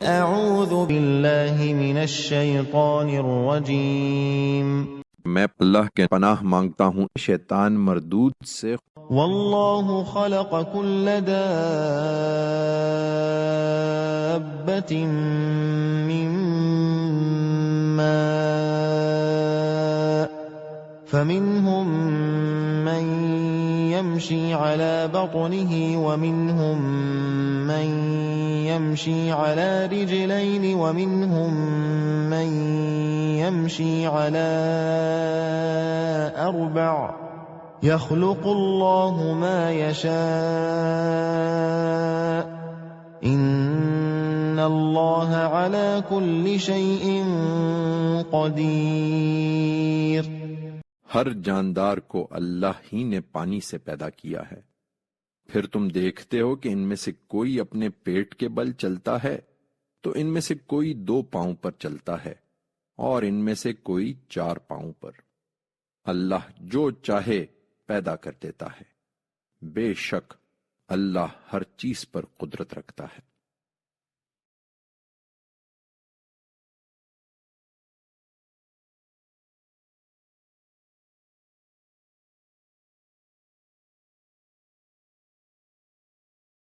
اعوذ باللہ من الشیطان الرجیم میں اللہ کے پناہ مانگتا ہوں شیطان مردود سے۔ واللہ خلق كل دابة من ماء فمنهم من يمشي على بطنه ومنهم من يمشي على رجلين ومنهم من يمشي على أربع يخلق الله ما يشاء إن الله على كل شيء قدير۔ ہر جاندار کو اللہ ہی نے پانی سے پیدا کیا ہے، پھر تم دیکھتے ہو کہ ان میں سے کوئی اپنے پیٹ کے بل چلتا ہے تو ان میں سے کوئی 2 پاؤں پر چلتا ہے اور ان میں سے کوئی 4 پاؤں پر۔ اللہ جو چاہے پیدا کر دیتا ہے، بے شک اللہ ہر چیز پر قدرت رکھتا ہے۔